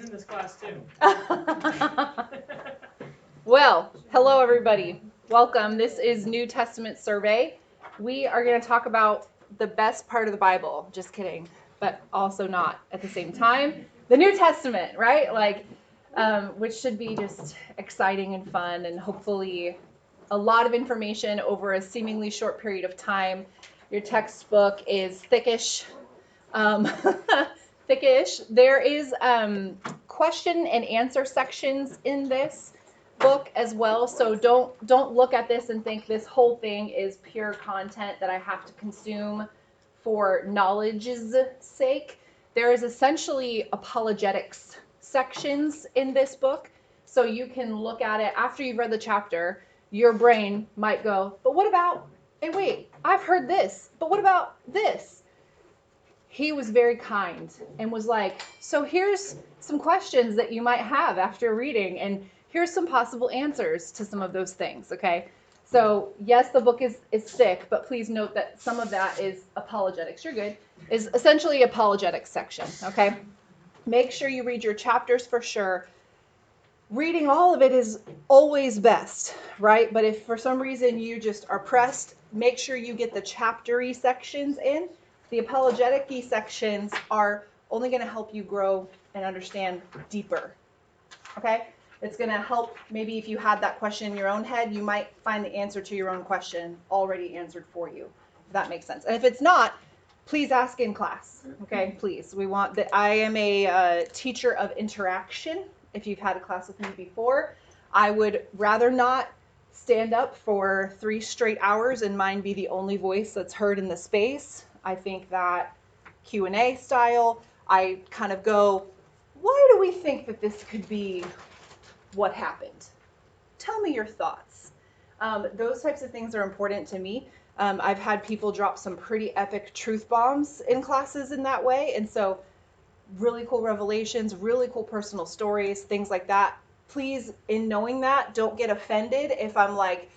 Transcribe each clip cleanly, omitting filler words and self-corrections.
in this class too. Well, hello everybody. Welcome. This is New Testament Survey. We are going to talk about the best part of the Bible. Just kidding, but also not at the same time. The New Testament, right? Which should be just exciting and fun, and hopefully a lot of information over a seemingly short period of time. Your textbook is thickish. Thickish. There is question and answer sections in this book as well, so don't look at this and think this whole thing is pure content that I have to consume for knowledge's sake. There is essentially apologetics sections in this book, so you can look at it after you've read the chapter. Your brain might go, but what about, hey wait, I've heard this, but what about this? He was very kind and was like, so here's some questions that you might have after reading, and here's some possible answers to some of those things, okay? So yes, the book is thick, but please note that some of that is apologetics. You're good. Is essentially apologetics section, okay? Make sure you read your chapters for sure. Reading all of it is always best, right? But if for some reason you just are pressed, make sure you get the chaptery sections in. The apologetic-y sections are only going to help you grow and understand deeper, okay? It's going to help, maybe if you had that question in your own head, you might find the answer to your own question already answered for you, if that makes sense. And if it's not, please ask in class, okay? Please. We want that. I am a teacher of interaction. If you've had a class with me before, I would rather not stand up for 3 straight hours and mine be the only voice that's heard in the space. I think that Q&A style, I kind of go, why do we think that this could be what happened? Tell me your thoughts. Those types of things are important to me. I've had people drop some pretty epic truth bombs in classes in that way, and so really cool revelations, really cool personal stories, things like that. Please, in knowing that, don't get offended if I'm like,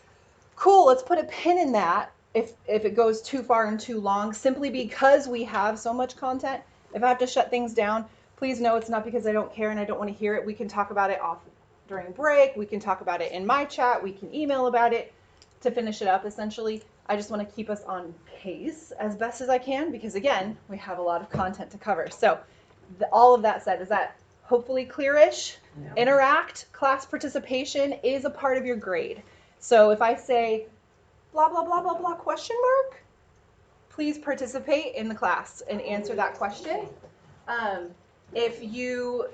cool, let's put a pin in that if it goes too far and too long, simply because we have so much content. If I have to shut things down, please know it's not because I don't care and I don't want to hear it. We can talk about it off during break. We can talk about it in my chat. We can email about it to finish it up, essentially. I just want to keep us on pace as best as I can because, again, we have a lot of content to cover. So all of that said, is that hopefully clearish? Yeah. Interact, class participation is a part of your grade. So if I say blah, blah, blah, blah, blah, question mark, please participate in the class and answer that question. If you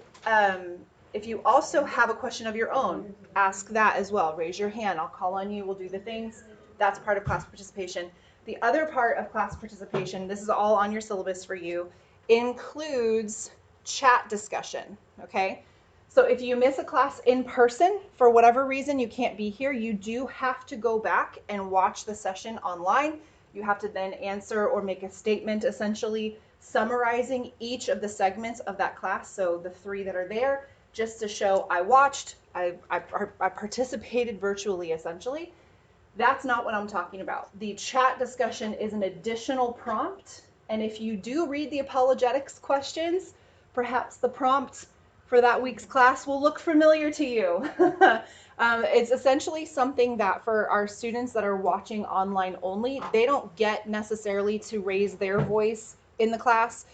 also have a question of your own, ask that as well. Raise your hand. I'll call on you. We'll do the things. That's part of class participation. The other part of class participation, this is all on your syllabus for you, includes chat discussion, okay? So if you miss a class in person, for whatever reason you can't be here, you do have to go back and watch the session online. You have to then answer or make a statement, essentially summarizing each of the segments of that class. So the 3 that are there, just to show I watched, I participated virtually, essentially. That's not what I'm talking about. The chat discussion is an additional prompt. And if you do read the apologetics questions, perhaps the prompt for that week's class will look familiar to you. It's essentially something that for our students that are watching online only, they don't get necessarily to raise their voice in the class.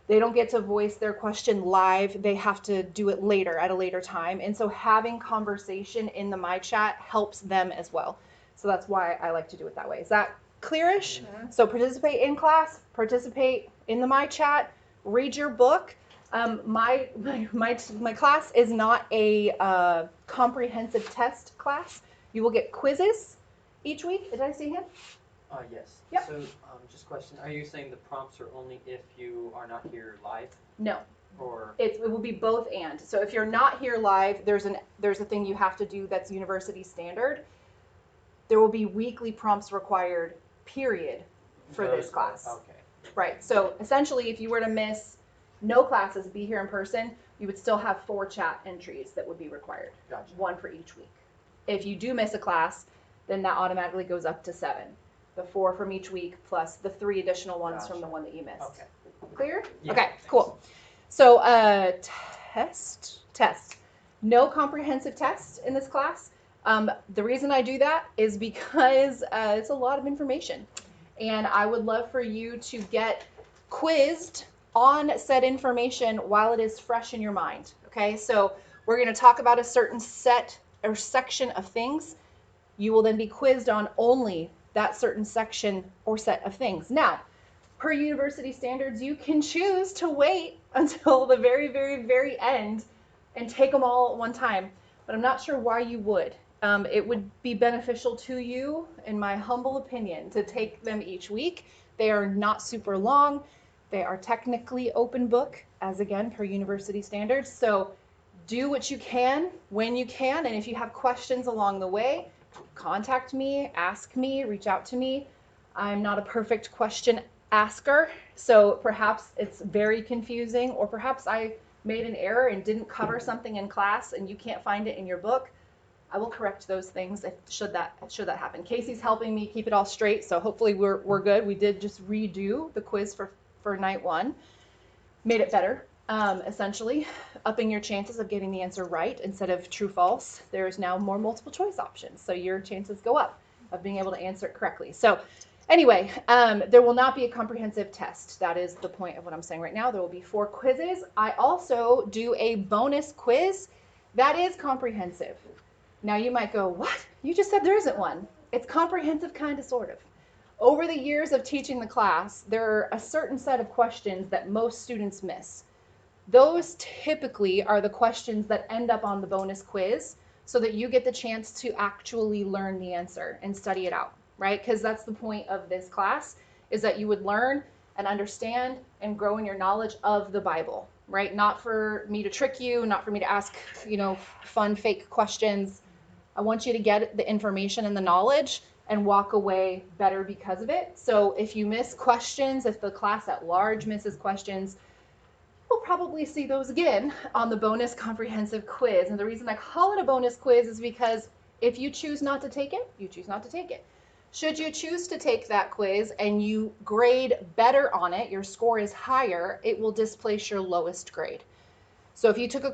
They don't get to voice their question live. They have to do it later at a later time. And so having conversation in the My Chat helps them as well. So that's why I like to do it that way. Is that clearish? Mm-hmm. So participate in class, participate in the My Chat, read your book. My class is not a comprehensive test class. You will get quizzes each week. Did I see him? Yes. Yep. So, just a question. Are you saying the prompts are only if you are not here live? No. Or it will be both and. So if you're not here live, there's a thing you have to do that's university standard. There will be weekly prompts required, period, for this class. Okay. Right. So essentially, if you were to miss no classes, be here in person, you would still have 4 chat entries that would be required. Gotcha. 1 for each week. If you do miss a class, then that automatically goes up to 7. The 4 from each week plus the 3 additional ones from the one that you missed. Okay. Clear? Yeah, okay, thanks. cool. So test. No comprehensive test in this class. The reason I do that is because it's a lot of information. And I would love for you to get quizzed on said information while it is fresh in your mind. Okay, so we're going to talk about a certain set or section of things. You will then be quizzed on only that certain section or set of things. Now, per university standards, you can choose to wait until the very, very, very end and take them all at one time, but I'm not sure why you would. It would be beneficial to you, in my humble opinion, to take them each week. They are not super long. They are technically open book, as again, per university standards. So do what you can when you can, and if you have questions along the way, contact me, ask me, reach out to me. I'm not a perfect question asker, so perhaps it's very confusing, or perhaps I made an error and didn't cover something in class and you can't find it in your book. I will correct those things should that happen. Casey's helping me keep it all straight, so hopefully we're good. We did just redo the quiz for night 1, made it better, essentially upping your chances of getting the answer right instead of true false. There is now more multiple choice options, so your chances go up of being able to answer it correctly. So anyway, there will not be a comprehensive test. That is the point of what I'm saying right now. There will be 4 quizzes. I also do a bonus quiz that is comprehensive. Now you might go, what? You just said there isn't one. It's comprehensive, kind of, sort of. Over the years of teaching the class, there are a certain set of questions that most students miss. Those typically are the questions that end up on the bonus quiz so that you get the chance to actually learn the answer and study it out, right? Because that's the point of this class, is that you would learn and understand and grow in your knowledge of the Bible, right? Not for me to trick you, not for me to ask, fun, fake questions. I want you to get the information and the knowledge and walk away better because of it. So if you miss questions, if the class at large misses questions, we'll probably see those again on the bonus comprehensive quiz. And the reason I call it a bonus quiz is because if you choose not to take it, you choose not to take it. Should you choose to take that quiz and you grade better on it, your score is higher, it will displace your lowest grade. So if you took a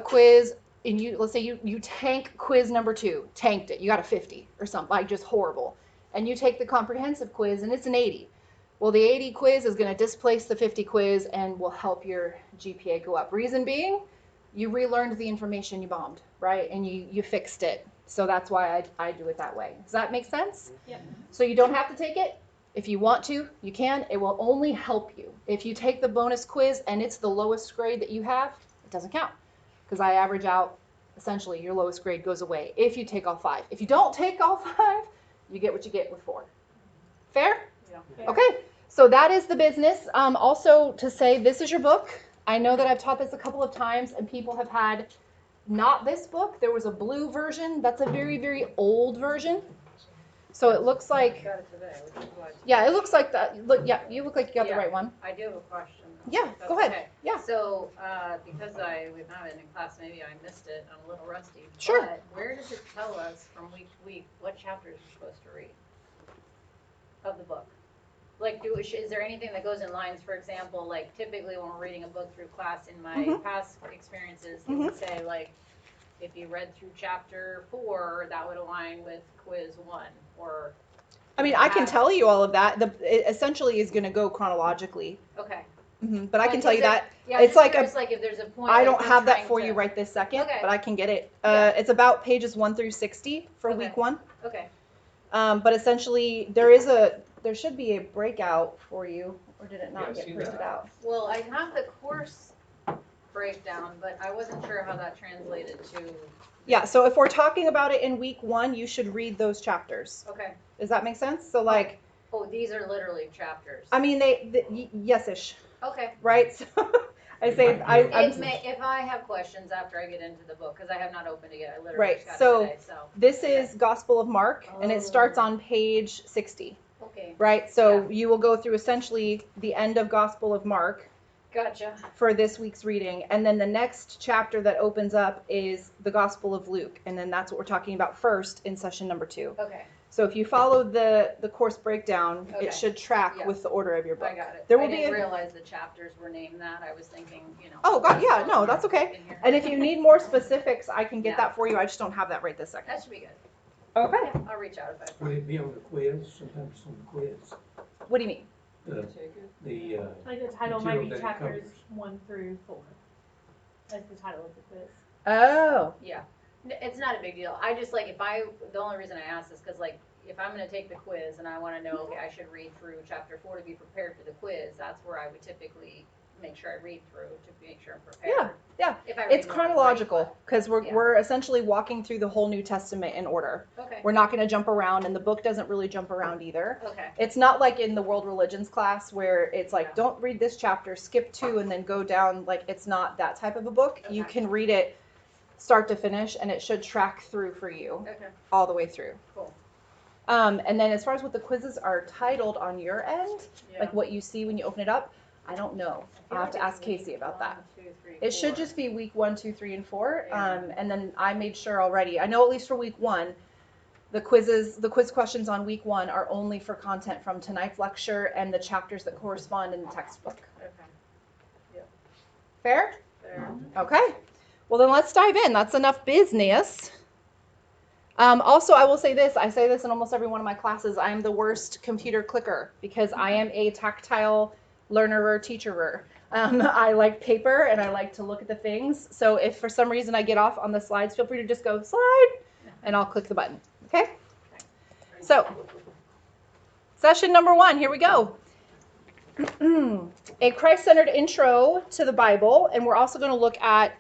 quiz and let's say you tank quiz number 2, tanked it, you got a 50 or something, like just horrible, and you take the comprehensive quiz and it's an 80. Well, the 80 quiz is going to displace the 50 quiz and will help your GPA go up. Reason being, you relearned the information you bombed, right? And you fixed it. So that's why I do it that way. Does that make sense? Yeah. So you don't have to take it. If you want to, you can. It will only help you. If you take the bonus quiz and it's the lowest grade that you have, it doesn't count, because I average out, essentially your lowest grade goes away if you take all 5. If you don't take all 5, you get what you get with 4. Fair? Yeah. Okay, so that is the business. Also to say, this is your book. I know that I've taught this a couple of times and people have had not this book. There was a blue version. That's a very, very old version. So it looks like, Got it today, which is why. yeah, it looks like that. Look, yeah, you look like you got the Yeah. right one. I do have a question. Yeah, That's go ahead. okay. Yeah. So, because we've not been in class, maybe I missed it, I'm a little rusty. Sure. But where does it tell us from week to week what chapters we're supposed to read of the book? Like, is there anything that goes in lines, for example, like typically when we're reading a book through class, in my Mhm. past experiences, they would say like, if you read through chapter 4, that would align with quiz 1, or. I mean, I can tell you all of that. It essentially is going to go chronologically. Okay. But I can tell you that. Yeah, It's like if there's a point. I like don't we're have that trying for to- you right this second, Okay. but I can get it. Yeah. It's about pages 1 through 60 for Okay. week 1. Okay. But essentially, there should be a breakout for you, or did it not Yeah, get see printed that. out? Well, I have the course breakdown, but I wasn't sure how that translated to. Yeah, so if we're talking about it in week 1, you should read those chapters. Okay. Does that make sense? So like, Oh, these are literally chapters. I mean, yes-ish, Okay. right? So I say, If I have questions after I get into the book, because I have not opened it yet, I literally Right, just got so- it today, so. this Okay. is Gospel of Mark, and it starts Oh. on page 60, Okay, right? So Yeah. you will go through essentially the end of Gospel of Mark gotcha. for this week's reading, and then the next chapter that opens up is the Gospel of Luke, and then that's what we're talking about first in session number 2. Okay, So if you follow the course breakdown, Okay. it should track Yeah. with the order of your book. I got it. There will I be didn't a, realize the chapters were named that. I was thinking, Oh, God, yeah, no, that's okay. in here. And if you need more specifics, I can get Yeah. that for you. I just don't have that right this second. That should be good. Okay. Yeah, I'll reach out if I Would find. it be on the quiz? Sometimes it's on the quiz. What do you mean? The, Like the title might be material that it chapters covers. 1 through 4. That's the title of the quiz. Oh, Yeah, it's not a big deal. I just like, the only reason I ask is because like, if I'm gonna take the quiz and I wanna know, okay, I should read through chapter 4 to be prepared for the quiz, that's where I would typically make sure I read through to make sure I'm prepared. yeah. If I read It's more than chronological because Yeah. we're essentially walking through the whole New Testament in order. Okay, We're not going to jump around, and the book doesn't really jump around either. okay, It's not like in the world religions class where it's like, Yeah. don't read this chapter, skip 2, and then go down. Like, it's not that type of a book. You Okay. can read it start to finish, and it should track through for you okay, all the way through. cool. And then as far as what the quizzes are titled on your end, Yeah. like what you see when you open it up, I don't know. I feel I'll have like to it's ask Casey week about 1, that. 2, 3, It should 4. just be week 1, 2, 3, and 4. Yeah. And then I made sure already. I know at least for week 1, the quiz questions on week 1 are only for content from tonight's lecture and the chapters that correspond in the textbook. Okay, Fair? there. Okay. Well, then let's dive in. That's enough business. Also, I will say this. I say this in almost every one of my classes. I am the worst computer clicker because I am a tactile learner teacher. I like paper and I like to look at the things. So if for some reason I get off on the slides, feel free to just go slide and I'll click the button. Okay? So, session number 1. Here we go. A Christ-centered intro to the Bible. And we're also going to look at,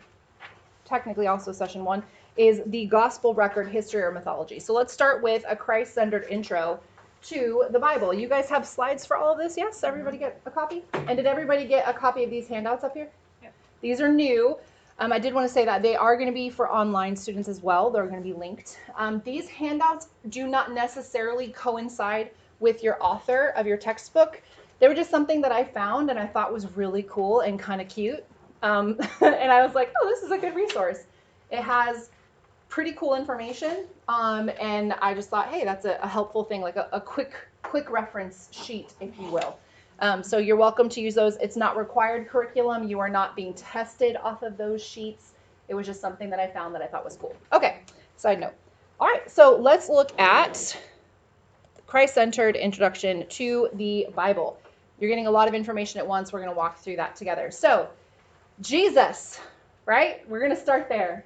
technically also session 1, is the gospel record, history, or mythology. So let's start with a Christ-centered intro to the Bible. You guys have slides for all of this? Yes? Everybody get a copy? And did everybody get a copy of these handouts up here? Yeah. These are new. I did want to say that they are going to be for online students as well. They're going to be linked. These handouts do not necessarily coincide with your author of your textbook. They were just something that I found and I thought was really cool and kind of cute. And I was like, oh, this is a good resource. It has pretty cool information, and I just thought, hey, that's a helpful thing, like a quick reference sheet, if you will. So you're welcome to use those. It's not required curriculum. You are not being tested off of those sheets. It was just something that I found that I thought was cool. Okay, side note. All right, so let's look at Christ-centered introduction to the Bible. You're getting a lot of information at once. We're going to walk through that together. So, Jesus, right? We're going to start there.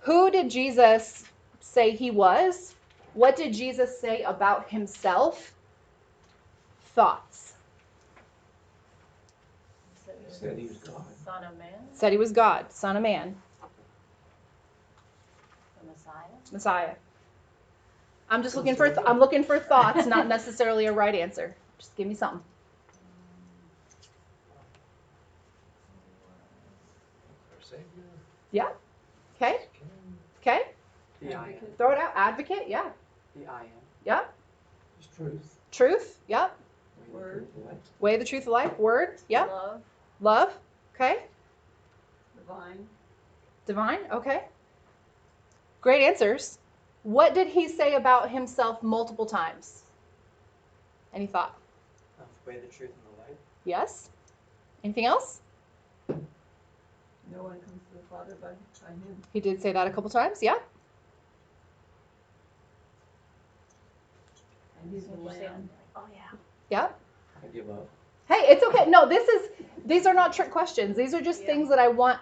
Who did Jesus say he was? What did Jesus say about himself? Thoughts. Said he was God. Son of Man, Said he was God, Son of Man, the Messiah. Messiah. I'm just looking for I'm looking for thoughts, not necessarily a right answer. Just give me something. Our Savior. Yeah. Okay. Okay. The I am. Throw it out. Advocate. Yeah. The I am. Yeah. His truth. Truth. Yep. Word. Life. Way, the truth, of life. Word. Yep. Love, Love. Okay. divine. Divine. Okay. Great answers. What did he say about himself multiple times? Any thought? The way, the truth, and the life. Yes. Anything else? No one comes to the Father by him. He did say that a couple times. Yeah. And he's the Lamb. Oh, yeah. Yeah. I give up. Hey, it's okay. No, these are not trick questions. These are just Yeah. things that I want.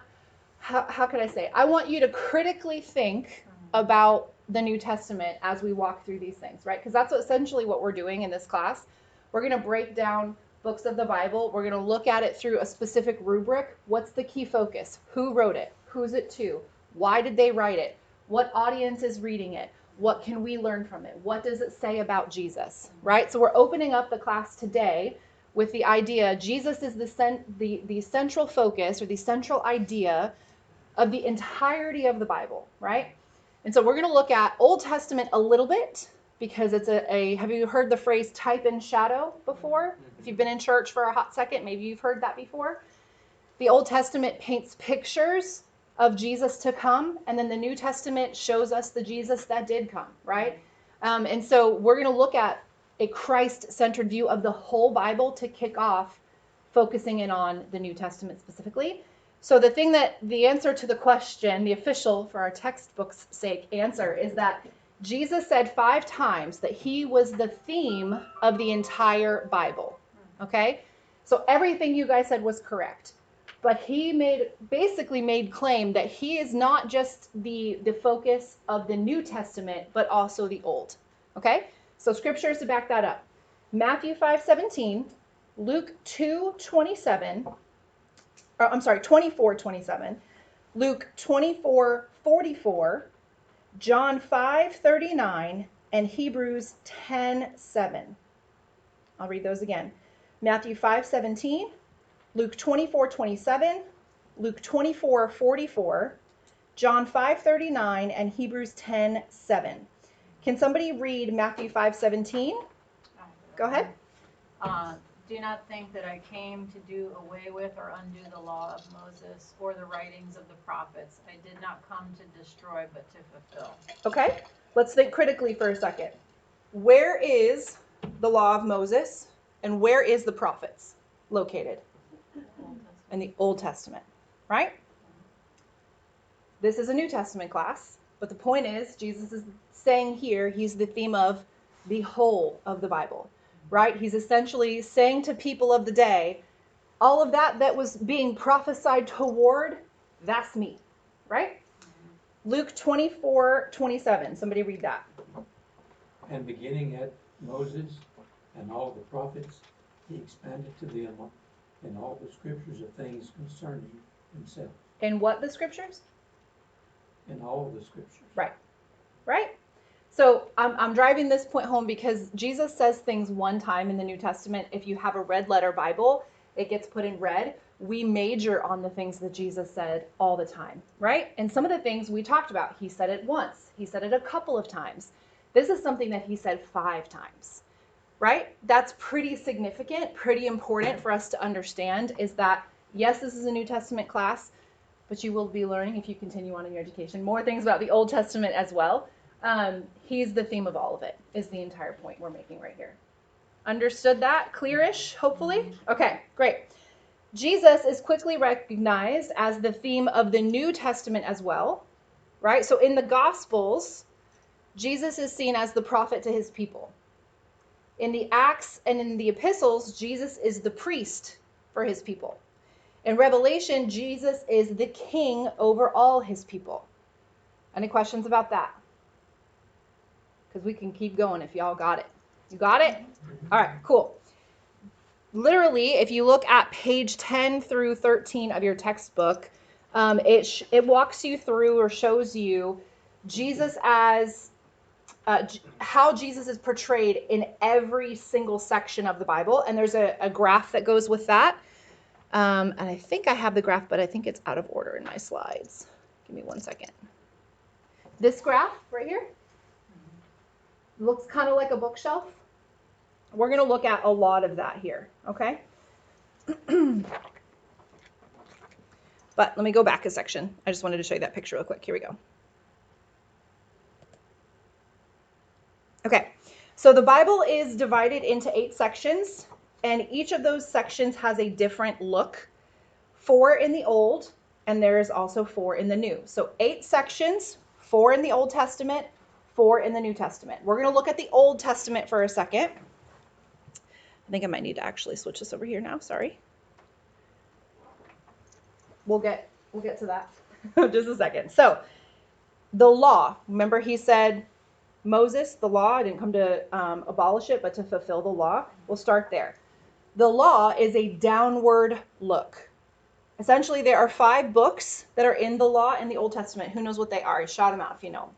How can I say? I want you to critically think about the New Testament as we walk through these things, right? Because that's essentially what we're doing in this class. We're going to break down books of the Bible. We're going to look at it through a specific rubric. What's the key focus? Who wrote it? Who's it to? Why did they write it? What audience is reading it? What can we learn from it? What does it say about Jesus, right? So we're opening up the class today with the idea Jesus is the central focus or the central idea of the entirety of the Bible, right? And so we're going to look at Old Testament a little bit because it's have you heard the phrase type and shadow before? If you've been in church for a hot second, maybe you've heard that before. The Old Testament paints pictures of Jesus to come, and then the New Testament shows us the Jesus that did come, right? And so we're going to look at a Christ-centered view of the whole Bible to kick off, focusing in on the New Testament specifically. So the answer to the question, the official, for our textbook's sake, answer is that Jesus said 5 times that he was the theme of the entire Bible. Okay? So everything you guys said was correct. But he basically made claim that he is not just the focus of the New Testament, but also the Old. Okay? So scriptures to back that up. Matthew 5:17, Luke 24:27, Luke 24:44, John 5:39, and Hebrews 10:7. I'll read those again. Matthew 5:17, Luke 24:27, Luke 24:44, John 5:39, and Hebrews 10:7. Can somebody read Matthew 5:17? Go ahead. Do not think that I came to do away with or undo the law of Moses or the writings of the prophets. I did not come to destroy, but to fulfill. Okay, let's think critically for a second. Where is the law of Moses and where is the prophets located? In the Old Testament, right? This is a New Testament class, but the point is Jesus is saying here he's the theme of the whole of the Bible, right? He's essentially saying to people of the day, all of that was being prophesied toward, that's me, right? Luke 24:27. Somebody read that. And beginning at Moses and all the prophets, he expanded to them in all the scriptures of things concerning himself. In what the scriptures? In all the scriptures. Right? So I'm driving this point home because Jesus says things one time in the New Testament. If you have a red letter Bible, it gets put in red. We major on the things that Jesus said all the time, right? And some of the things we talked about, he said it once. He said it a couple of times. This is something that he said 5 times, right? That's pretty significant, pretty important for us to understand is that, yes, this is a New Testament class, but you will be learning, if you continue on in your education, more things about the Old Testament as well. He's the theme of all of it, is the entire point we're making right here. Understood that? Clearish, hopefully? Okay, great. Jesus is quickly recognized as the theme of the New Testament as well, right? So in the Gospels, Jesus is seen as the prophet to his people. In the Acts and in the epistles, Jesus is the priest for his people. In Revelation, Jesus is the king over all his people. Any questions about that? Because we can keep going if y'all got it. You got it? All right, cool. Literally, if you look at page 10 through 13 of your textbook, it walks you through or shows you Jesus as how Jesus is portrayed in every single section of the Bible. And there's a graph that goes with that. And I think I have the graph, but I think it's out of order in my slides. Give me one second. This graph right here looks kind of like a bookshelf. We're going to look at a lot of that here, okay? But let me go back a section. I just wanted to show you that picture real quick. Here we go. Okay, so the Bible is divided into 8 sections, and each of those sections has a different look. 4 in the Old, and there is also 4 in the New. So 8 sections, 4 in the Old Testament, 4 in the New Testament. We're going to look at the Old Testament for a second. I think I might need to actually switch this over here now. Sorry. We'll get to that just a second. So the law, remember he said Moses, the law, I didn't come to abolish it, but to fulfill the law. We'll start there. The law is a downward look. Essentially, there are 5 books that are in the law in the Old Testament. Who knows what they are? Shout them out if you know.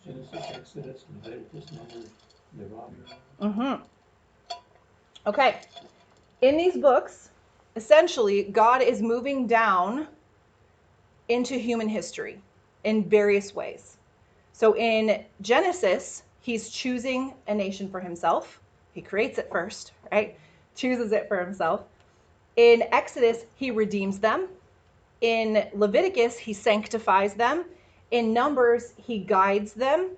Genesis, Exodus, Leviticus, Numbers, Deuteronomy. Mm-hmm. Okay. In these books, essentially, God is moving down into human history in various ways. So in Genesis, he's choosing a nation for himself. He creates it first, right? Chooses it for himself. In Exodus, he redeems them. In Leviticus, he sanctifies them. In Numbers, he guides them.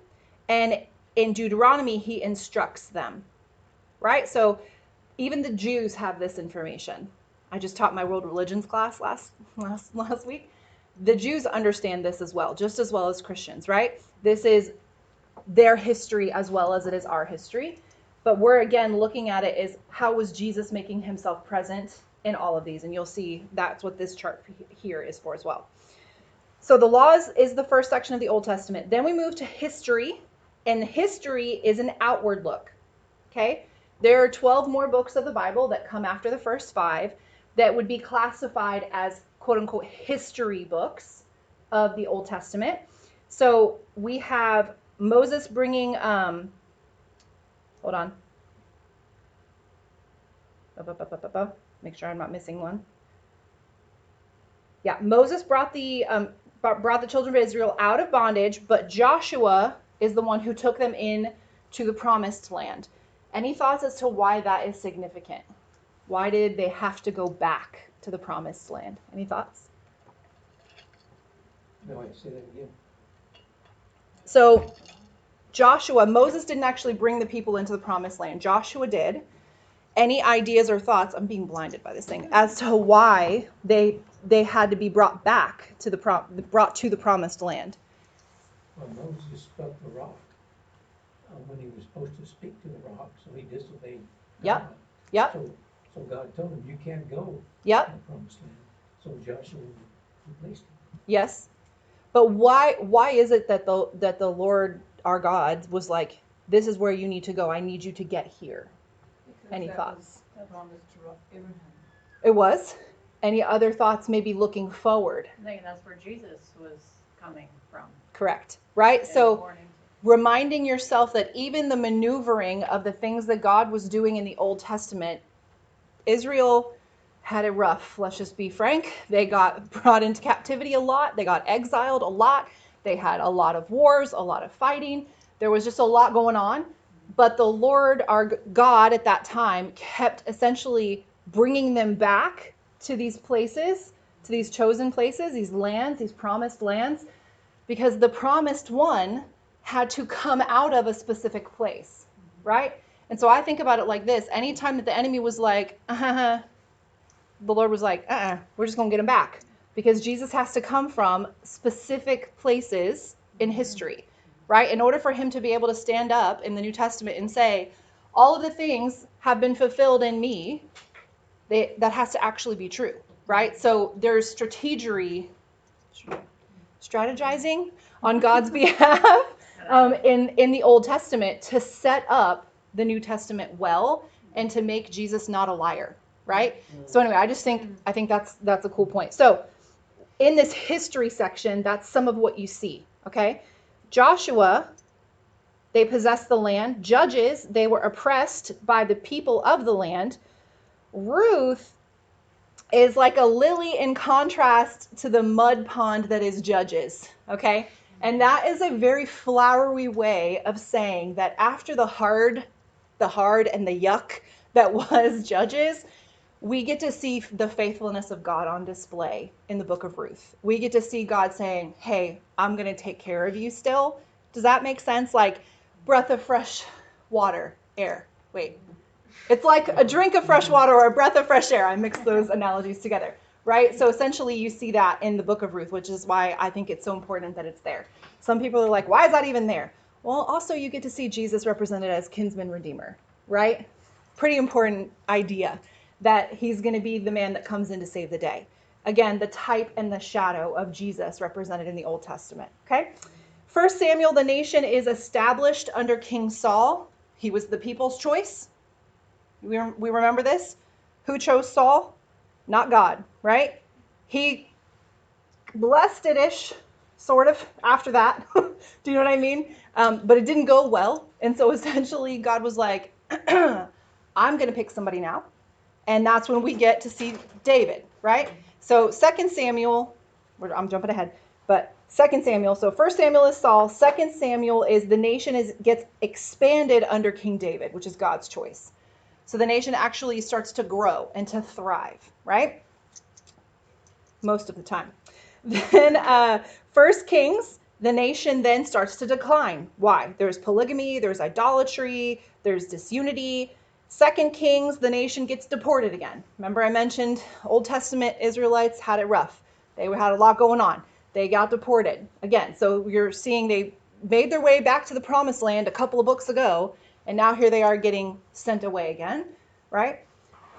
And in Deuteronomy, he instructs them, right? So even the Jews have this information. I just taught my world religions class last week. The Jews understand this as well, just as well as Christians, right? This is their history as well as it is our history. But we're again looking at it as how was Jesus making himself present in all of these? And you'll see that's what this chart here is for as well. So the laws is the first section of the Old Testament. Then we move to history, and history is an outward look. Okay? There are 12 more books of the Bible that come after the first 5 that would be classified as quote unquote history books of the Old Testament. So we have Moses bringing, hold on. Make sure I'm not missing one. Yeah, Moses brought the children of Israel out of bondage, but Joshua is the one who took them in to the promised land. Any thoughts as to why that is significant? Why did they have to go back to the promised land? Any thoughts? No, I say that again. So Moses didn't actually bring the people into the promised land. Joshua did. Any ideas or thoughts? I'm being blinded by this thing as to why they had to be brought back to the promised land. Well, Moses struck the rock when he was supposed to speak to the rock, so he disobeyed God. Yep. So God told him, you can't go Yep. to the promised land. So Joshua replaced him. Yes. But why is it that the Lord our God was like, this is where you need to go. I need you to get here. Because Any that thoughts? was the promise to Abraham. It was. Any other thoughts maybe looking forward? I think that's where Jesus was coming from. Correct. Right? and So born into. reminding yourself that even the maneuvering of the things that God was doing in the Old Testament, Israel had it rough. Let's just be frank. They got brought into captivity a lot. They got exiled a lot. They had a lot of wars, a lot of fighting. There was just a lot going on. But the Lord, our God at that time, kept essentially bringing them back to these places, to these chosen places, these lands, these promised lands, because the promised one had to come out of a specific place, right? And so I think about it like this. Anytime that the enemy was like, the Lord was like, we're just going to get him back. Because Jesus has to come from specific places in history, right? In order for him to be able to stand up in the New Testament and say, all of the things have been fulfilled in me, that has to actually be true, right? So there's strategizing on God's behalf in the Old Testament to set up the New Testament well and to make Jesus not a liar, right? So anyway, I think that's a cool point. So in this history section, that's some of what you see, okay? Joshua, they possessed the land. Judges, they were oppressed by the people of the land. Ruth is like a lily in contrast to the mud pond that is Judges, okay? And that is a very flowery way of saying that after the hard and the yuck that was Judges, we get to see the faithfulness of God on display in the book of Ruth. We get to see God saying, hey, I'm going to take care of you still. Does that make sense? Like breath of fresh water, air. Wait. It's like a drink of fresh water or a breath of fresh air. I mixed those analogies together, right? So essentially you see that in the book of Ruth, which is why I think it's so important that it's there. Some people are like, why is that even there? Well, also you get to see Jesus represented as kinsman redeemer, right? Pretty important idea that he's going to be the man that comes in to save the day. Again, the type and the shadow of Jesus represented in the Old Testament, okay? 1 Samuel, the nation is established under King Saul. He was the people's choice. We remember this? Who chose Saul? Not God, right? He blessed it-ish, sort of, after that. Do you know what I mean? But it didn't go well. And so essentially God was like, I'm going to pick somebody now. And that's when we get to see David, right? So 2 Samuel, I'm jumping ahead, but 2 Samuel, so 1 Samuel is Saul, 2 Samuel is the nation gets expanded under King David, which is God's choice. So the nation actually starts to grow and to thrive, right? Most of the time. Then 1 Kings, the nation then starts to decline. Why? There's polygamy, there's idolatry, there's disunity. 2 Kings, the nation gets deported again. Remember I mentioned Old Testament Israelites had it rough. They had a lot going on. They got deported again. So you're seeing they made their way back to the promised land a couple of books ago, and now here they are getting sent away again, right?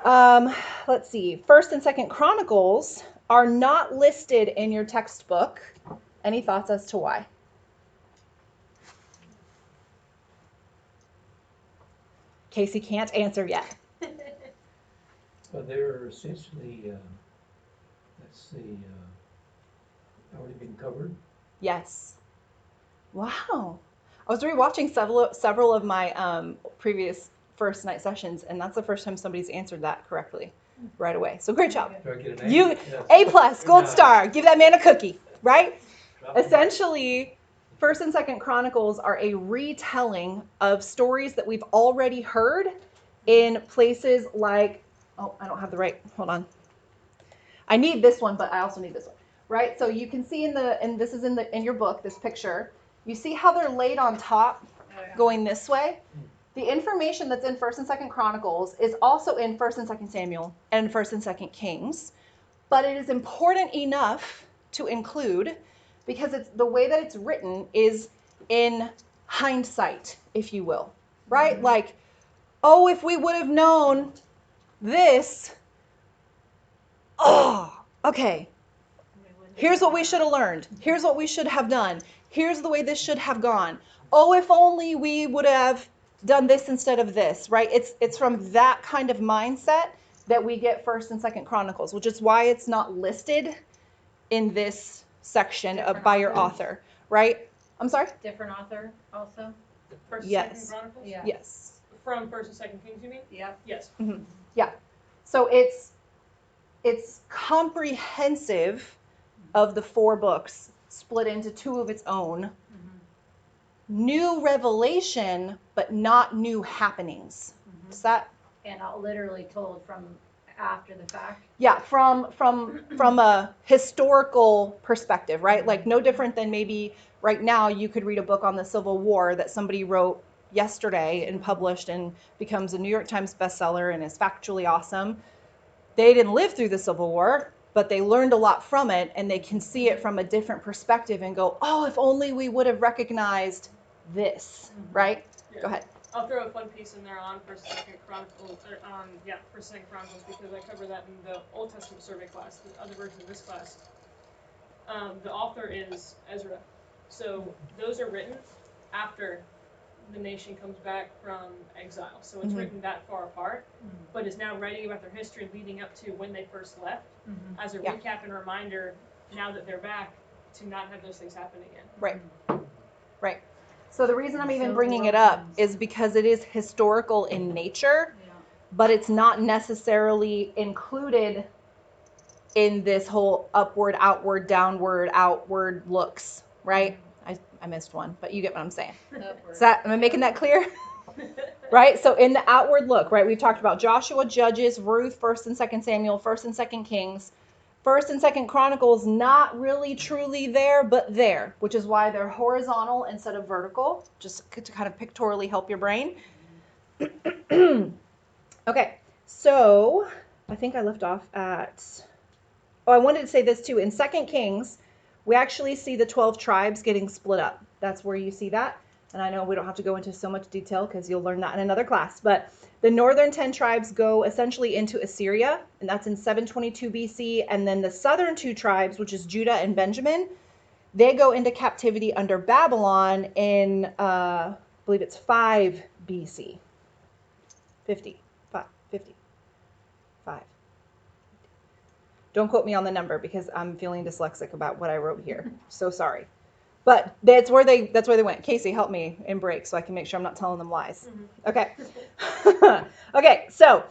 Let's see. 1st and 2nd Chronicles are not listed in your textbook. Any thoughts as to why? Casey can't answer yet. But they're essentially, already been covered. Yes. Wow. I was rewatching several of my previous first night sessions, and that's the first time somebody's answered that correctly right away. So great job. Do I get an A? You Yes. A+, gold Good star. Give that man a cookie, right? Drop it. Essentially, 1st and 2nd Chronicles are a retelling of stories that we've already heard in places like, oh, I don't have the right, hold on. I need this one, but I also need this one, right? So you can see and this is in your book, this picture, you see how they're laid on top going this way? The information that's in 1st and 2nd Chronicles is also in 1st and 2nd Samuel and 1st and 2nd Kings, but it is important enough to include because it's the way that it's written is in hindsight, if you will, right? Mm-hmm. Like, oh, if we would have known this, oh, okay, here's what we should have learned. Here's what we should have done. Here's the way this should have gone. Oh, if only we would have done this instead of this, right? It's from that kind of mindset that we get 1st and 2nd Chronicles, which is why it's not listed in this section by your author, right? I'm sorry? Different author also? First and Yes. Second Chronicles? Yeah. Yes. From First and Second Kings, you mean? Yep. Yes. So it's comprehensive of the 4 books split into 2 of its own. New revelation, but not new happenings. Is that? And literally told from after the fact. Yeah, from a historical perspective, right? Like no different than maybe right now you could read a book on the Civil War that somebody wrote yesterday and published and becomes a New York Times bestseller and is factually awesome. They didn't live through the Civil War, but they learned a lot from it, and they can see it from a different perspective and go, oh, if only we would have recognized this, right? Yeah. Go ahead. I'll throw a fun piece in there on First and Second Chronicles, First and Second Chronicles, because I cover that in the Old Testament survey class, the other version of this class. The author is Ezra, so those are written after the nation comes back from exile. So it's written that far apart, but is now writing about their history leading up to when they first left, as a Yeah. recap and reminder, now that they're back, to not have those things happen again. Right. So the reason I'm even bringing it up is because it is historical in nature, but it's not necessarily included in this whole upward, outward, downward, outward looks, right? I missed one, but you get what I'm saying. Am I making that clear? Right? So in the outward look, right, we've talked about Joshua, Judges, Ruth, 1st and 2nd Samuel, 1st and 2nd Kings. 1st and 2nd Chronicles, not really truly there, but there, which is why they're horizontal instead of vertical, just to kind of pictorially help your brain. Okay, so I think I left off at, I wanted to say this too. In 2nd Kings, we actually see the 12 tribes getting split up. That's where you see that. And I know we don't have to go into so much detail because you'll learn that in another class, but the northern 10 tribes go essentially into Assyria, and that's in 722 BC. And then the southern 2 tribes, which is Judah and Benjamin, they go into captivity under Babylon in, I believe it's 5 BC. 5. Don't quote me on the number because I'm feeling dyslexic about what I wrote here. So sorry. But that's where they went. Casey, help me in break so I can make sure I'm not telling them lies. Okay. Okay, so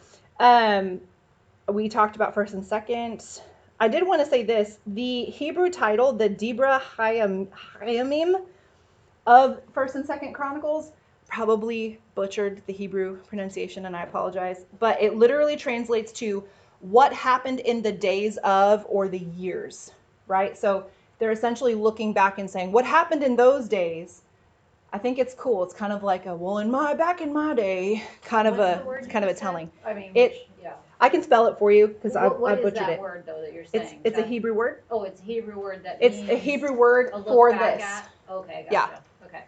we talked about 1st and 2nd. I did want to say this. The Hebrew title, the Dibra Hayamim of 1st and 2nd Chronicles, probably butchered the Hebrew pronunciation, and I apologize. But it literally translates to what happened in the days of or the years, right? So they're essentially looking back and saying, what happened in those days? I think it's cool. It's kind of like a, well, back in my day, kind of What's the word you a just said? telling. I mean, It- yeah. I can spell it for you because I What is butchered that it. word though that you're It's saying? a Hebrew word. Oh, it's a Hebrew word that It's means a Hebrew word a look for back this. at? Okay, Yeah. gotcha. Okay.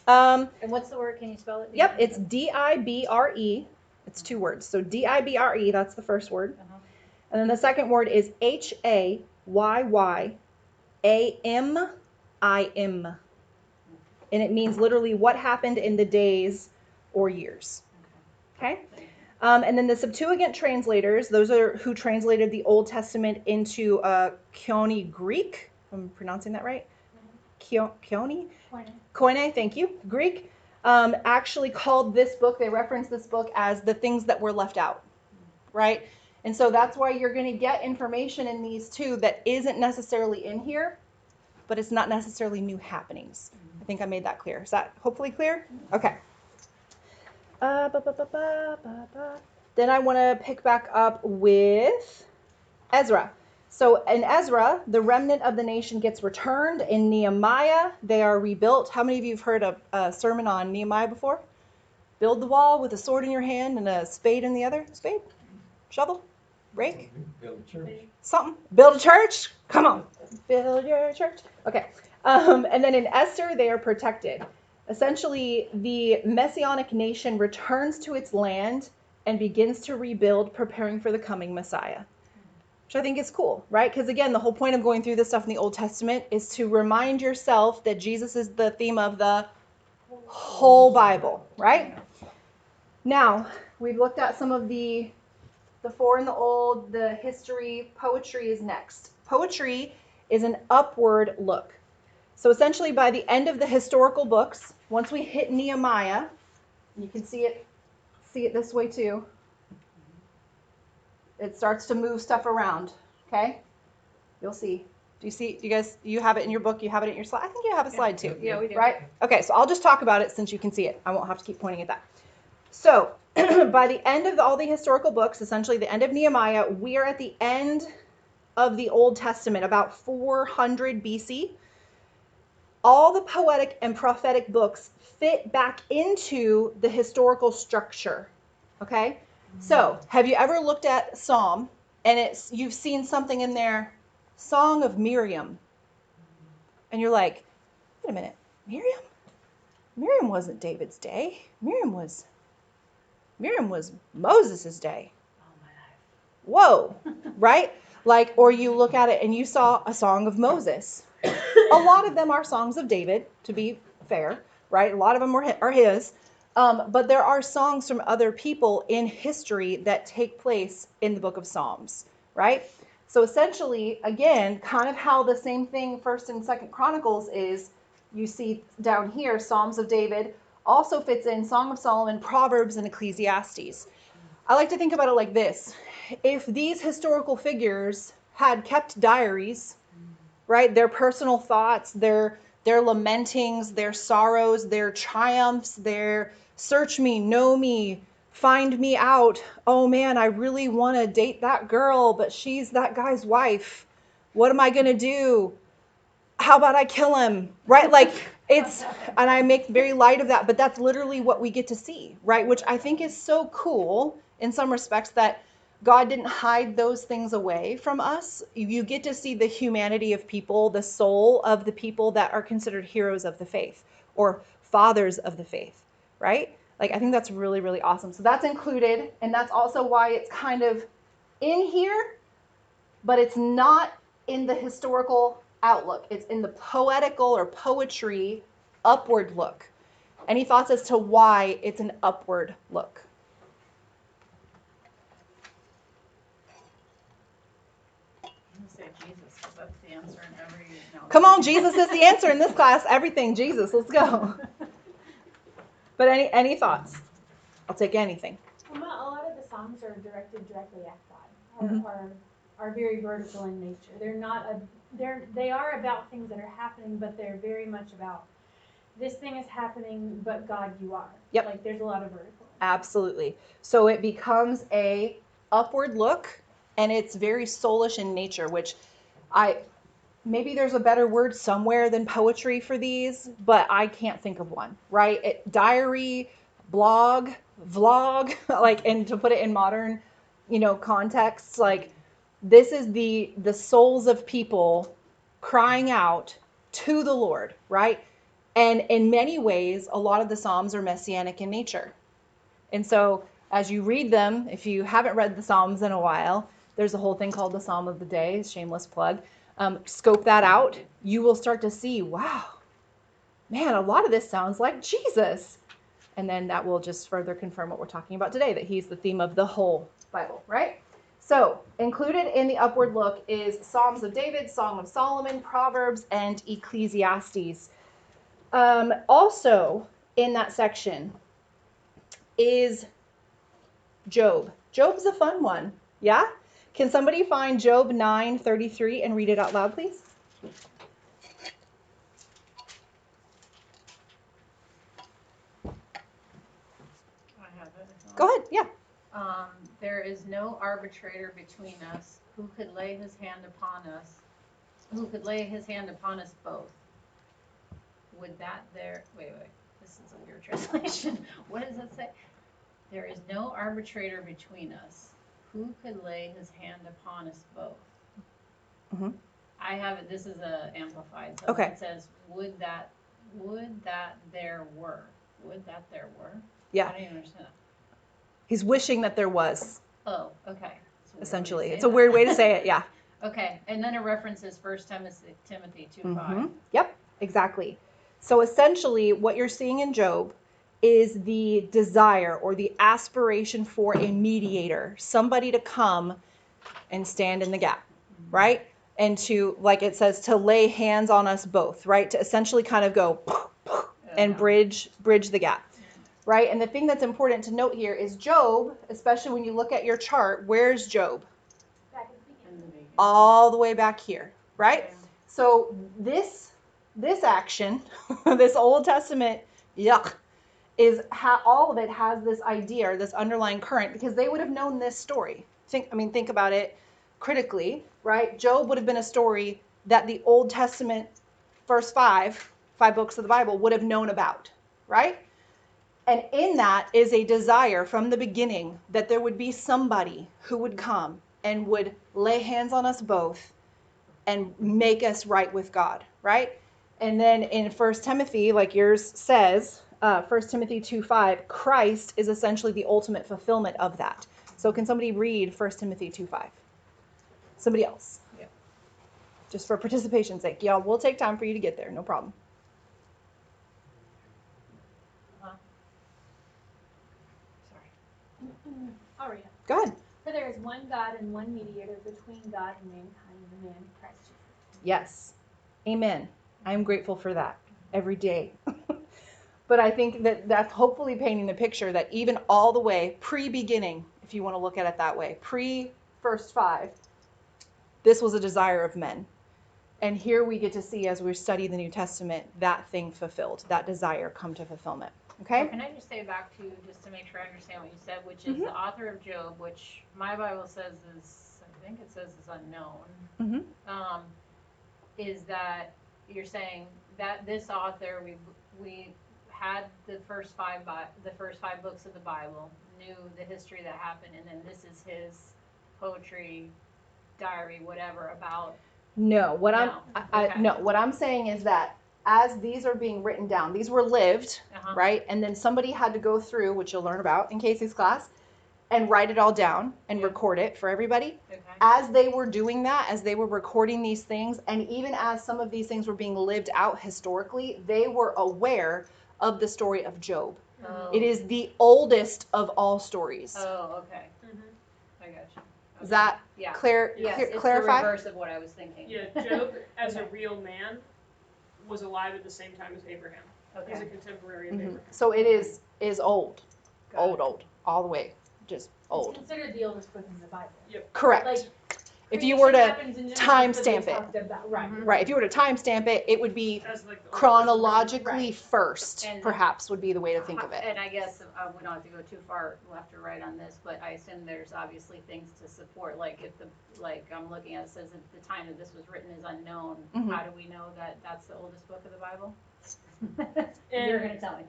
Um, And what's the word? Can you spell it? yep, it's D-I-B-R-E. It's two words. So D-I-B-R-E, that's the first word. Uh-huh. And then the second word is H-A-Y-Y-A-M-I-M. And it means literally what happened in the days or years. Okay? And then the Septuagint translators, those are who translated the Old Testament into Koine Greek, if I'm pronouncing that right. Koine? Koine, thank you. Greek. Actually called this book, they reference this book as the things that were left out, right? And so that's why you're going to get information in these two that isn't necessarily in here, but it's not necessarily new happenings. I think I made that clear. Is that hopefully clear? Okay. Then I want to pick back up with Ezra. So in Ezra, the remnant of the nation gets returned. In Nehemiah, they are rebuilt. How many of you have heard a sermon on Nehemiah before? Build the wall with a sword in your hand and a spade in the other. Spade? Shovel? Rake? Build a church. Something. Build a church? Come on. Build your church. Okay. And then in Esther, they are protected. Essentially, the Messianic nation returns to its land and begins to rebuild, preparing for the coming Messiah. Which I think is cool, right? Because again, the whole point of going through this stuff in the Old Testament is to remind yourself that Jesus is the theme of the whole Bible, right? Now, we've looked at some of the four in the old, the history. Poetry is next. Poetry is an upward look. So essentially by the end of the historical books, once we hit Nehemiah, you can see it this way too. It starts to move stuff around, okay? You'll see. Do you have it in your book? You have it in your slide? I think you have a slide too. Yeah, we do. Right? Okay, so I'll just talk about it since you can see it. I won't have to keep pointing at that. So by the end of all the historical books, essentially the end of Nehemiah, we are at the end of the Old Testament, about 400 BC. All the poetic and prophetic books fit back into the historical structure. Okay? So, have you ever looked at Psalm and you've seen something in there, Song of Miriam, and you're like, wait a minute, Miriam? Miriam wasn't David's day. Miriam was Moses' day. Whoa, right? Like, or you look at it and you saw a Song of Moses. A lot of them are songs of David, to be fair, right? A lot of them are his. But there are songs from other people in history that take place in the book of Psalms, right? So essentially, again, kind of how the same thing 1st and 2nd Chronicles is, you see down here, Psalms of David also fits in Song of Solomon, Proverbs, and Ecclesiastes. I like to think about it like this. If these historical figures had kept diaries, right, their personal thoughts, their lamentings, their sorrows, their triumphs, their search me, know me, find me out. Oh man, I really want to date that girl, but she's that guy's wife. What am I going to do? How about I kill him? Right? Like and I make very light of that, but that's literally what we get to see, right? Which I think is so cool in some respects that God didn't hide those things away from us. You get to see the humanity of people, the soul of the people that are considered heroes of the faith or fathers of the faith, right? Like, I think that's really, really awesome. So that's included, and that's also why it's kind of in here, but it's not in the historical outlook. It's in the poetical or poetry upward look. Any thoughts as to why it's an upward look? Say Jesus, because that's the answer in every. No. Come on, Jesus is the answer in this class. Everything, Jesus. Let's go. But any thoughts? I'll take anything. Well, a lot of the songs are directed directly at God, are very vertical in nature. They are about things that are happening, but they're very much about this thing is happening, but God, you are. Yep. Like there's a lot of vertical. Absolutely. So it becomes a upward look, and it's very soulish in nature, which Maybe there's a better word somewhere than poetry for these, but I can't think of one, right? Diary, blog, vlog, like, and to put it in modern, contexts, like, this is the souls of people crying out to the Lord, right? And in many ways, a lot of the Psalms are messianic in nature. And so as you read them, if you haven't read the Psalms in a while, there's a whole thing called the Psalm of the Day, shameless plug. Scope that out. You will start to see, wow, man, a lot of this sounds like Jesus. And then that will just further confirm what we're talking about today, that he's the theme of the whole Bible, right? So included in the upward look is Psalms of David, Song of Solomon, Proverbs, and Ecclesiastes. Also in that section is Job. Job's a fun one, yeah? Can somebody find Job 9:33 and read it out loud, please? I have it. Go ahead, yeah. There is no arbitrator between us who could lay his hand upon us, both. Would that wait, this is a weird translation. What does it say? There is no arbitrator between us who could lay his hand upon us both. Mhm. I have it, this is a amplified, so Okay. it says, would that there were. Would that there were? Yeah. I don't even understand that. He's wishing that there was, Oh, okay. It's a weird way to essentially. say It's a that. weird way to say it, yeah. Okay, and then it references 1 Timothy 2:5. Yep, exactly. So essentially, what you're seeing in Job is the desire or the aspiration for a mediator, somebody to come and stand in the gap, right? And to, like it says, to lay hands on us both, right? To essentially kind of go and bridge the gap, right? And the thing that's important to note here is Job, especially when you look at your chart, where's Job? Back at the beginning. All the way back here, right? Yeah. So this action, this Old Testament, yuck, is all of it has this idea or this underlying current, because they would have known this story. Think about it critically, right? Job would have been a story that the Old Testament first five books of the Bible would have known about, right? And in that is a desire from the beginning that there would be somebody who would come and would lay hands on us both and make us right with God, right? And then in 1 Timothy, like yours says, 1 Timothy 2:5, Christ is essentially the ultimate fulfillment of that. So can somebody read 1 Timothy 2:5? Somebody else. Yeah. Just for participation's sake. Yeah, we'll take time for you to get there, no problem. I'll read it. Go ahead. For there is one God and one mediator between God and mankind, the man Christ Jesus. Yes. Amen. I'm grateful for that every day. But I think that that's hopefully painting the picture that even all the way pre-beginning, if you want to look at it that way, pre-first five, this was a desire of men. And here we get to see, as we study the New Testament, that thing fulfilled, that desire come to fulfillment. Okay? So can I just say back to, just to make sure I understand what you said, which is the author of Job, which my Bible says is, I think it says is unknown. Is that you're saying that this author, we had the first five books of the Bible, knew the history that happened, and then this is his poetry, diary, whatever about. No, what Okay. what I'm saying is that as these are being written down, these were lived, Uh-huh. right? And then somebody had to go through, which you'll learn about in Casey's class, and write it all down and Yeah. record it for everybody. Okay. As they were doing that, as they were recording these things, and even as some of these things were being lived out historically, they were aware of the story of Job. Oh. It is the oldest of all stories. Oh, okay. Mhm. I got you. Is that Yeah. clear? Yes, clear it's clarify? the reverse of what I was thinking. Yeah, Job, as a real man, was alive at the same time as Abraham. He's a Okay. contemporary of Mhm. Abraham. So it is old, Got it. old, all the way, just It's old. considered the oldest book in the Bible. Correct. Like, if you were Creation to happens in Genesis, timestamp but they it. talked about- Right. Right, if you were to timestamp it, it would be As like the chronologically Right. first, And- perhaps would be the way to think of it. And I guess we don't have to go too far left or right on this, but I assume there's obviously things to support, like if I'm looking at it, says that the time that this was written is unknown. Mhm. How do we know that that's the oldest book of the Bible? And- You're gonna tell me.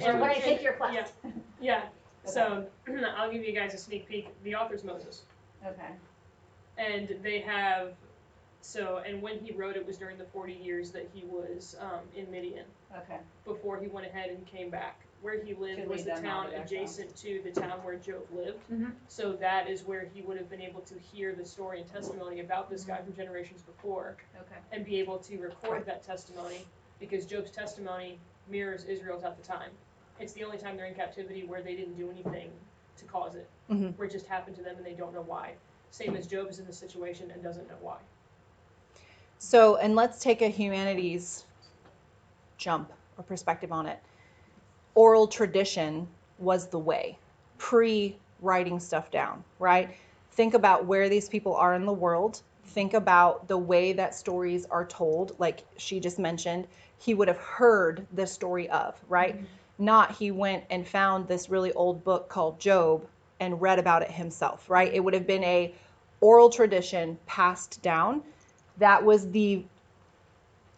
Or when I take your class. Yeah. So I'll give you guys a sneak peek. The author's Moses, Okay. and they have and when he wrote it was during the 40 years that he was in Midian Okay. before he went ahead and came back. Where he lived To was lead the them town out of adjacent to the town where Job lived. Mhm. So that is where he would have been able to hear the story and testimony about this guy from generations before Okay. and be able to record that testimony, because Job's testimony mirrors Israel's at the time. It's the only time they're in captivity where they didn't do anything to cause it, Mhm. where it just happened to them and they don't know why. Same as Job is in this situation and doesn't know why. So, and let's take a humanities jump or perspective on it. Oral tradition was the way, pre-writing stuff down, right? Think about where these people are in the world. Think about the way that stories are told, like she just mentioned. He would have heard the story of, right? Not he went and found this really old book called Job and read about it himself, right? It would have been a oral tradition passed down. That was the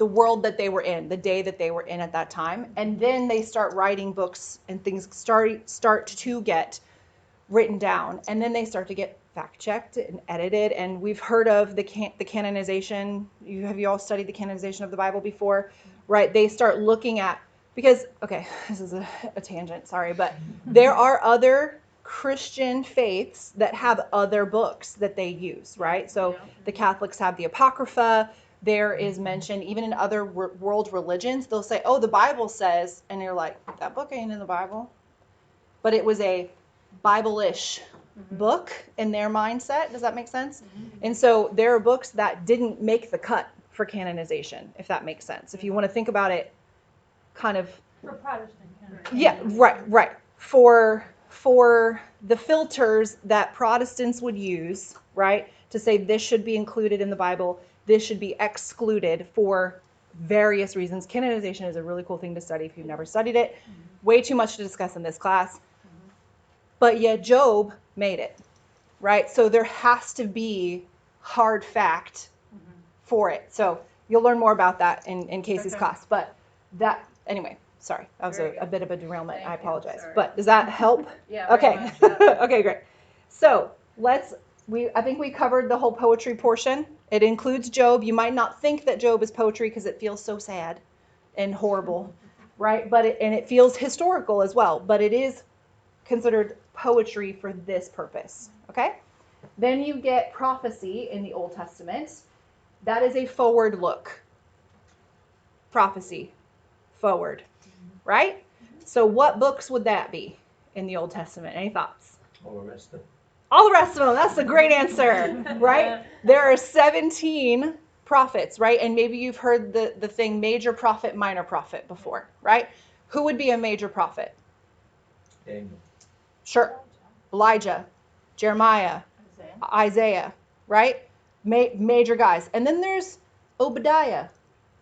world that they were in, the day that they were in at that time. And then they start writing books and things start to get written down. And then they start to get fact checked and edited. And we've heard of the canonization. Have you all studied the canonization of the Bible before? Right? They start looking at, because, okay, this is a tangent, sorry, but there are other Christian faiths that have other books that they use, right? So the Catholics have the Apocrypha. There is mention, even in other world religions, they'll say, oh, the Bible says, and you're like, that book ain't in the Bible. But it was a Bible-ish book in their mindset. Does that make sense? And so there are books that didn't make the cut for canonization, if that makes sense. If you want to think about it kind of, For Protestant kind of. yeah, right. For the filters that Protestants would use, right, to say this should be included in the Bible, this should be excluded for various reasons. Canonization is a really cool thing to study if you've never studied it. Way too much to discuss in this class. But yet Job made it, right? So there has to be hard fact for it. So you'll learn more about that in Casey's class. But that, anyway, sorry, that was Very a good. bit of a derailment. Thank I you. apologize. Sorry. But does that help? Yeah. very Okay. much, yeah. Okay, great. So I think we covered the whole poetry portion. It includes Job. You might not think that Job is poetry because it feels so sad and horrible, right? But it feels historical as well. But it is considered poetry for this purpose, okay? Then you get prophecy in the Old Testament. That is a forward look. Prophecy, forward, right? So what books would that be in the Old Testament? Any thoughts? All the rest of them. All the rest of them. That's a great answer, right? There are 17 prophets, right? And maybe you've heard the thing major prophet, minor prophet before, right? Who would be a major prophet? Daniel. Sure. Elijah, Jeremiah, Isaiah, right? Major guys. And then there's Obadiah,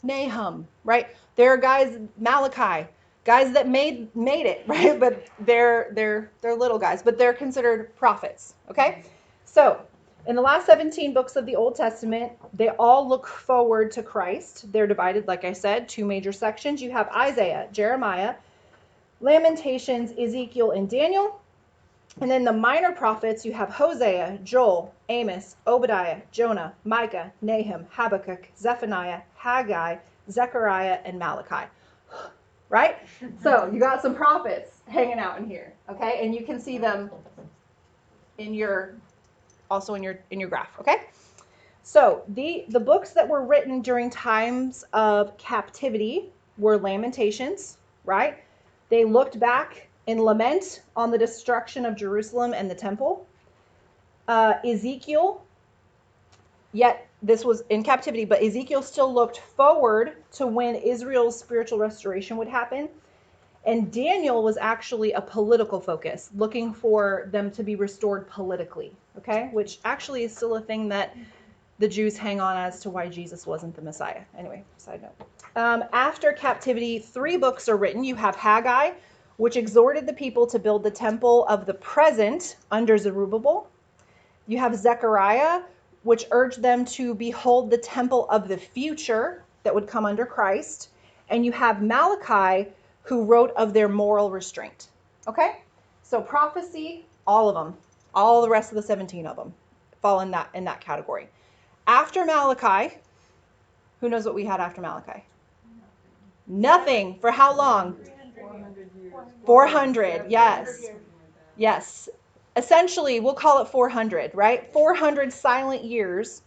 Nahum, right? There are guys, Malachi, guys that made it, right? But they're little guys, but they're considered prophets, okay? So in the last 17 books of the Old Testament, they all look forward to Christ. They're divided, like I said, two major sections. You have Isaiah, Jeremiah, Lamentations, Ezekiel, and Daniel. And then the minor prophets, you have Hosea, Joel, Amos, Obadiah, Jonah, Micah, Nahum, Habakkuk, Zephaniah, Haggai, Zechariah, and Malachi. Right? So you got some prophets hanging out in here, okay? And you can see them in your graph, okay? So the books that were written during times of captivity were Lamentations, right? They looked back in lament on the destruction of Jerusalem and the temple. Ezekiel, yet this was in captivity, but Ezekiel still looked forward to when Israel's spiritual restoration would happen. And Daniel was actually a political focus, looking for them to be restored politically, okay? Which actually is still a thing that the Jews hang on as to why Jesus wasn't the Messiah. Anyway, side note. After captivity, 3 books are written. You have Haggai, which exhorted the people to build the temple of the present under Zerubbabel. You have Zechariah, which urged them to behold the temple of the future that would come under Christ. And you have Malachi, who wrote of their moral restraint. Okay? So prophecy, all of them, all the rest of the 17 of them fall in that category. After Malachi, who knows what we had after Malachi? Nothing. For how long? 400 years. 400, yes. Yes. Essentially, we'll call it 400, right? 400 silent years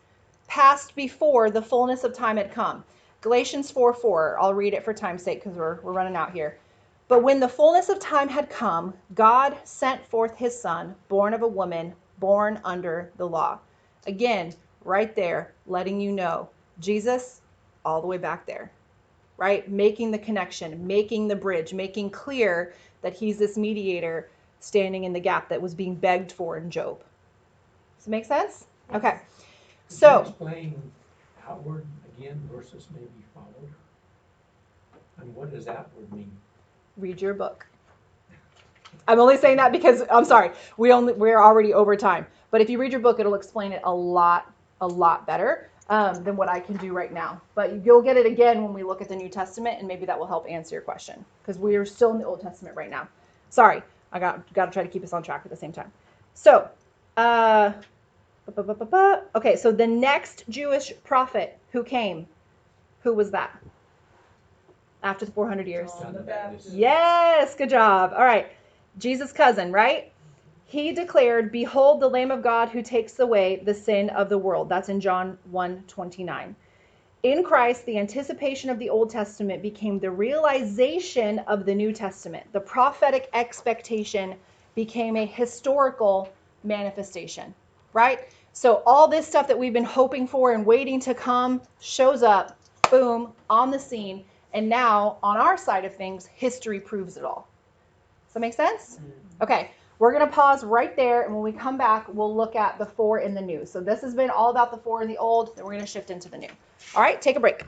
passed before the fullness of time had come. Galatians 4:4. I'll read it for time's sake because we're running out here. But when the fullness of time had come, God sent forth his son, born of a woman, born under the law. Again, right there, letting you know, Jesus, all the way back there, right? Making the connection, making the bridge, making clear that he's this mediator standing in the gap that was being begged for in Job. Does it make sense? Okay. Could you So, explain outward again versus maybe followed? And what does outward mean? read your book. I'm only saying that because, I'm sorry, we're already over time. But if you read your book, it'll explain it a lot better than what I can do right now. But you'll get it again when we look at the New Testament, and maybe that will help answer your question. Because we are still in the Old Testament right now. Sorry, I got to try to keep us on track at the same time. So, okay, so the next Jewish prophet who came, who was that? After the 400 years. John the Baptist. Yes, good job. All right. Jesus' cousin, right? He declared, "Behold the Lamb of God who takes away the sin of the world." That's in John 1:29. In Christ, the anticipation of the Old Testament became the realization of the New Testament. The prophetic expectation became a historical manifestation, right? So all this stuff that we've been hoping for and waiting to come shows up, boom, on the scene. And now, on our side of things, history proves it all. Does that make sense? Okay, we're going to pause right there, and when we come back, we'll look at the 4 in the new. So this has been all about the 4 in the old, then we're going to shift into the new. All right, take a break.